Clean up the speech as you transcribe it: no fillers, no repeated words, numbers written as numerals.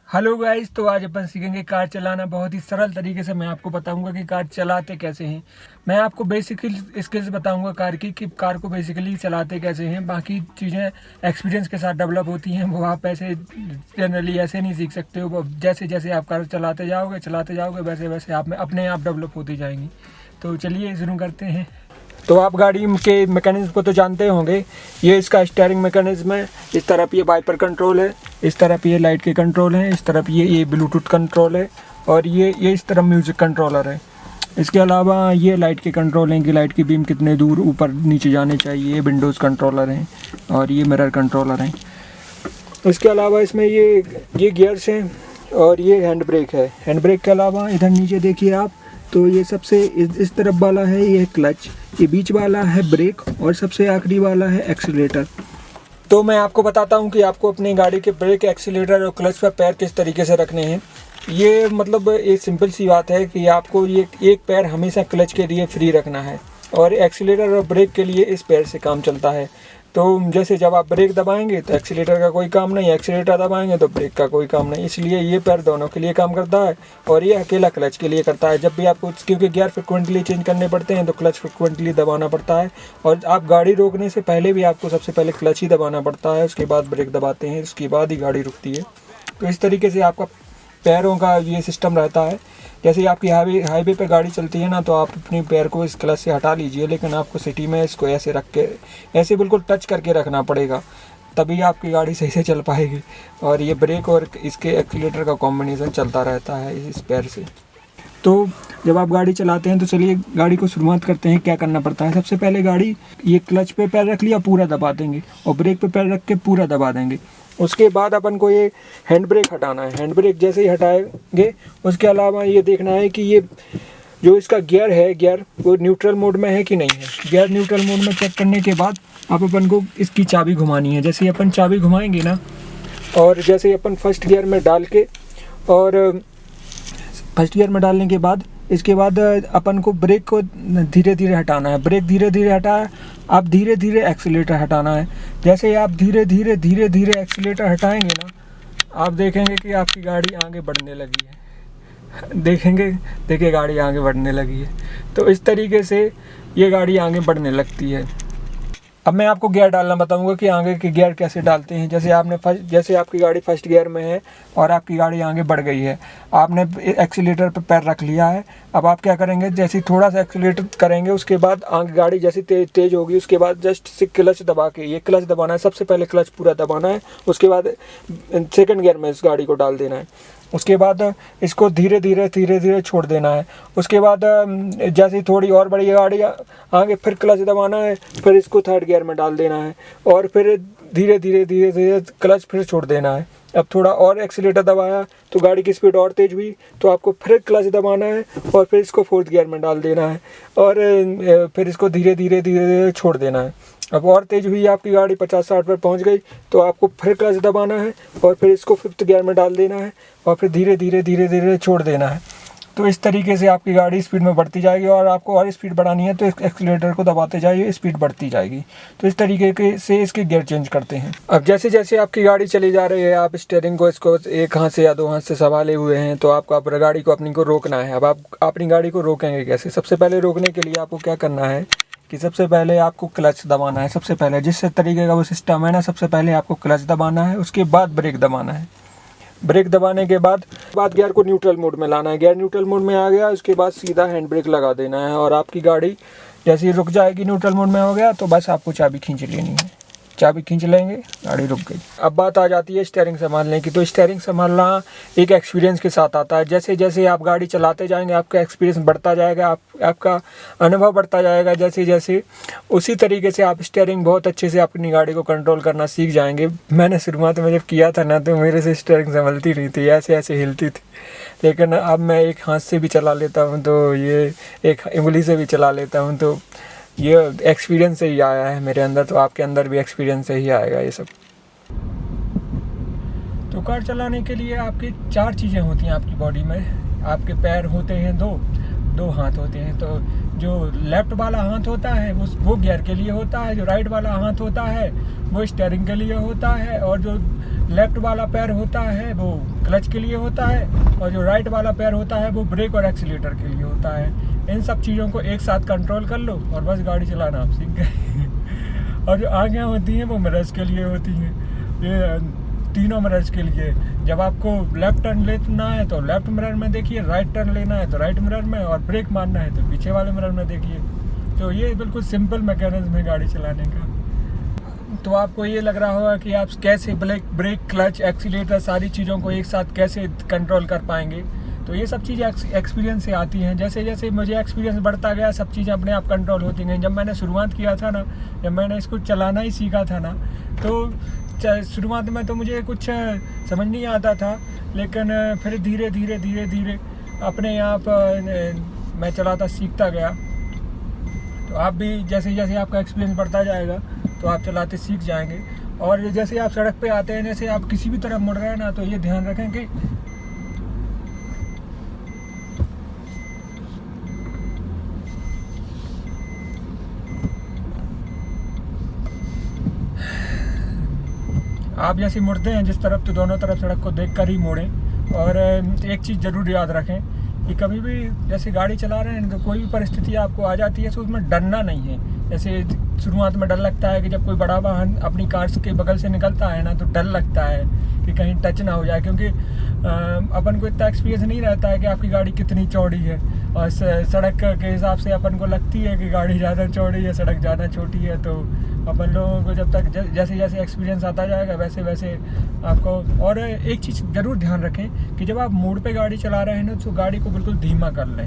Hello guys, तो आज अपन सीखेंगे कार चलाना बहुत ही सरल तरीके से। मैं आपको बताऊंगा कि कार चलाते कैसे हैं। मैं आपको बेसिकली स्किल्स बताऊंगा कार की, कि कार को बेसिकली चलाते कैसे हैं। बाकी चीज़ें एक्सपीरियंस के साथ डेवलप होती हैं, वो आप ऐसे जनरली ऐसे नहीं सीख सकते हो। जैसे जैसे आप कार चलाते जाओगे वैसे वैसे आप में अपने आप डेवलप होती जाएंगी। तो चलिए शुरू करते हैं। तो आप गाड़ी के मैकेनिज्म को तो जानते होंगे। ये इसका स्टीयरिंग मैकेनिज्म है। इस तरफ ये वाइपर कंट्रोल है, इस तरफ ये लाइट के कंट्रोल हैं, इस तरफ ये ब्लूटूथ कंट्रोल है, और ये इस तरफ म्यूज़िक कंट्रोलर है। इसके अलावा ये लाइट के कंट्रोल हैं कि लाइट की बीम कितने दूर ऊपर नीचे जाने चाहिए। ये विंडोज़ कंट्रोलर हैं और ये मिरर कंट्रोलर हैं। इसके अलावा इसमें ये गियर्स हैं और ये हैंड ब्रेक है। हैंड ब्रेक के अलावा इधर नीचे देखिए आप, तो ये सबसे इस तरफ वाला है ये क्लच, ये बीच वाला है ब्रेक, और सबसे आखिरी वाला है एक्सीलरेटर। तो मैं आपको बताता हूँ कि आपको अपनी गाड़ी के ब्रेक, एक्सीलरेटर और क्लच पर पैर किस तरीके से रखने हैं। ये मतलब एक सिंपल सी बात है कि आपको ये एक पैर हमेशा क्लच के लिए फ्री रखना है, और एक्सीलरेटर और ब्रेक के लिए इस पैर से काम चलता है। तो जैसे जब आप ब्रेक दबाएंगे तो एक्सीलरेटर का कोई काम नहीं, एक्सीलरेटर दबाएंगे तो ब्रेक का कोई काम नहीं। इसलिए ये पैर दोनों के लिए काम करता है, और ये अकेला क्लच के लिए करता है। जब भी आपको, क्योंकि गियर फ्रिक्वेंटली चेंज करने पड़ते हैं, तो क्लच फ्रिक्वेंटली दबाना पड़ता है। और आप गाड़ी रोकने से पहले भी आपको सबसे पहले क्लच ही दबाना पड़ता है, उसके बाद ब्रेक दबाते हैं, उसके बाद ही गाड़ी रुकती है। तो इस तरीके से आपका पैरों का ये सिस्टम रहता है। जैसे आपकी हाईवे पे गाड़ी चलती है ना, तो आप अपने पैर को इस क्लच से हटा लीजिए, लेकिन आपको सिटी में इसको ऐसे रख के, ऐसे बिल्कुल टच करके रखना पड़ेगा, तभी आपकी गाड़ी सही से चल पाएगी। और ये ब्रेक और इसके एक्सीलरेटर का कॉम्बिनेशन चलता रहता है इस पैर से। तो जब आप गाड़ी चलाते हैं तो चलिए गाड़ी को शुरुआत करते हैं। क्या करना पड़ता है, सबसे पहले गाड़ी ये क्लच पे पैर रख लिया, पूरा दबा देंगे, और ब्रेक पे पैर रख के पूरा दबा देंगे। उसके बाद अपन को ये हैंड ब्रेक हटाना है। हैंड ब्रेक जैसे ही हटाएंगे, उसके अलावा ये देखना है कि ये जो इसका गियर है, गियर वो न्यूट्रल मोड में है कि नहीं है। गियर न्यूट्रल मोड में चेक करने के बाद आप अपन को इसकी चाबी घुमानी है। जैसे अपन चाबी घुमाएंगे ना, और जैसे अपन फर्स्ट गियर में डाल के, और फर्स्ट गियर में डालने के बाद इसके बाद अपन को ब्रेक को धीरे धीरे हटाना है। ब्रेक धीरे धीरे हटाया, आप धीरे धीरे एक्सीलरेटर हटाना है। जैसे आप धीरे धीरे एक्सीलरेटर हटाएंगे ना, आप देखेंगे कि आपकी गाड़ी आगे बढ़ने लगी है। देखिए गाड़ी आगे बढ़ने लगी है। तो इस तरीके से ये गाड़ी आगे बढ़ने लगती है। अब मैं आपको गियर डालना बताऊंगा कि आगे के गियर कैसे डालते हैं। जैसे आपकी गाड़ी फर्स्ट गियर में है और आपकी गाड़ी आगे बढ़ गई है, आपने एक्सीलरेटर पर पैर रख लिया है। अब आप क्या करेंगे, जैसे थोड़ा सा एक्सीलरेटर करेंगे, उसके बाद आगे गाड़ी जैसे तेज होगी, उसके बाद जस्ट से क्लच दबा के, ये क्लच दबाना है, सबसे पहले क्लच पूरा दबाना है। उसके बाद सेकंड गियर में इस गाड़ी को डाल देना है। उसके बाद इसको धीरे धीरे छोड़ देना है। उसके बाद जैसे थोड़ी और बड़ी गाड़ी आगे, फिर क्लच दबाना है, फिर इसको थर्ड गियर में डाल देना है, और फिर धीरे धीरे क्लच फिर छोड़ देना है। अब थोड़ा और एक्सीलरेटर दबाया तो गाड़ी की स्पीड और तेज़ हुई, तो आपको फिर क्लच दबाना है, और फिर इसको फोर्थ गियर में डाल देना है, और फिर इसको धीरे धीरे छोड़ देना है। अब और तेज़ हुई आपकी गाड़ी, 50-60 पर पहुंच गई, तो आपको फिर क्लच दबाना है, और फिर इसको फिफ्थ गियर में डाल देना है, और फिर धीरे धीरे छोड़ देना है। तो इस तरीके से आपकी गाड़ी स्पीड में बढ़ती जाएगी, और आपको और स्पीड बढ़ानी है तो एक्सीलरेटर को दबाते जाइए, स्पीड बढ़ती जाएगी। तो इस तरीके से इसके गियर चेंज करते हैं। अब जैसे जैसे आपकी गाड़ी चली जा रही है, आप स्टीयरिंग को इसको एक हाथ से या दो हाथ से संभाले हुए हैं, तो आपको अपनी गाड़ी को अपनी को रोकना है। अब आप अपनी गाड़ी को रोकेंगे कैसे? सबसे पहले रोकने के लिए आपको क्या करना है कि सबसे पहले आपको क्लच दबाना है। सबसे पहले जिस तरीके का वो सिस्टम है ना, सबसे पहले आपको क्लच दबाना है, उसके बाद ब्रेक दबाना है। ब्रेक दबाने के बाद गियर को न्यूट्रल मोड में लाना है। गियर न्यूट्रल मोड में आ गया, उसके बाद सीधा हैंड ब्रेक लगा देना है, और आपकी गाड़ी जैसे ही रुक जाएगी, न्यूट्रल मोड में हो गया, तो बस आपको चाबी खींच लेनी है। चाबी खींच लेंगे, गाड़ी रुक गई। अब बात आ जाती है स्टीयरिंग संभालने की। तो स्टीयरिंग संभालना एक एक्सपीरियंस के साथ आता है। जैसे जैसे आप गाड़ी चलाते जाएंगे, आपका एक्सपीरियंस बढ़ता जाएगा, आपका अनुभव बढ़ता जाएगा। जैसे जैसे उसी तरीके से आप स्टीयरिंग बहुत अच्छे से अपनी गाड़ी को कंट्रोल करना सीख जाएंगे। मैंने शुरुआत में जब किया था ना, तो मेरे से स्टीयरिंग संभलती नहीं थी, ऐसे ऐसे हिलती थी। लेकिन अब मैं एक हाथ से भी चला लेता हूँ, तो ये एक उंगली से भी चला लेता हूँ। तो ये एक्सपीरियंस से ही आया है मेरे अंदर, तो आपके अंदर भी एक्सपीरियंस से ही आएगा ये सब। तो कार चलाने के लिए आपकी 4 चीज़ें होती हैं आपकी बॉडी में। आपके पैर होते हैं 2, दो हाथ होते हैं। तो जो लेफ्ट वाला हाथ होता है वो गियर के लिए होता है, जो राइट वाला हाथ होता है वो स्टीयरिंग के लिए होता है, और जो लेफ्ट वाला पैर होता है वो क्लच के लिए होता है, और जो राइट वाला पैर होता है वो ब्रेक और एक्सीलेटर के लिए होता है। इन सब चीज़ों को एक साथ कंट्रोल कर लो और बस गाड़ी चलाना आप सीख गए। और जो आगे होती हैं वो मिरर्स के लिए होती हैं, ये तीनों मिरर्स के लिए। जब आपको लेफ्ट टर्न लेना है तो लेफ्ट मिरर में देखिए, राइट टर्न लेना है तो राइट मिरर में, और ब्रेक मारना है तो पीछे वाले मिरर में देखिए। तो ये बिल्कुल सिंपल मैकेनिज्म है गाड़ी चलाने का। तो आपको ये लग रहा होगा कि आप कैसे ब्रेक क्लच एक्सीलेटर सारी चीज़ों को एक साथ कैसे कंट्रोल कर पाएंगे। तो ये सब चीज़ें एक्सपीरियंस से आती हैं। जैसे जैसे मुझे एक्सपीरियंस बढ़ता गया सब चीज़ें अपने आप कंट्रोल होती गई। जब मैंने शुरुआत किया था ना, जब मैंने इसको चलाना ही सीखा था ना, तो शुरुआत में तो मुझे कुछ समझ नहीं आता था, लेकिन फिर धीरे धीरे अपने आप मैं चलाता सीखता गया। तो आप भी जैसे जैसे आपका एक्सपीरियंस बढ़ता जाएगा तो आप चलाते सीख जाएंगे। और जैसे आप सड़क पे आते हैं, जैसे आप किसी भी तरफ मुड़ रहे हैं ना, तो ये ध्यान रखें कि आप जैसे मुड़ते हैं जिस तरफ, तो दोनों तरफ सड़क को देखकर ही मोड़ें। और एक चीज़ ज़रूर याद रखें कि कभी भी जैसे गाड़ी चला रहे हैं तो कोई भी परिस्थिति आपको आ जाती है तो उसमें डरना नहीं है। जैसे शुरुआत में डर लगता है कि जब कोई बड़ा वाहन अपनी कार के बगल से निकलता है ना, तो डर लगता है कि कहीं टच ना हो जाए, क्योंकि अपन को इतना एक्सपीरियंस नहीं रहता है कि आपकी गाड़ी कितनी चौड़ी है। और सड़क के हिसाब से अपन को लगती है कि गाड़ी ज़्यादा चौड़ी है, सड़क ज़्यादा छोटी है। तो अपन लोगों को जब तक जैसे जैसे एक्सपीरियंस आता जाएगा वैसे वैसे आपको। और एक चीज़ ज़रूर ध्यान रखें कि जब आप मोड़ पे गाड़ी चला रहे हैं ना, तो गाड़ी को बिल्कुल धीमा कर लें।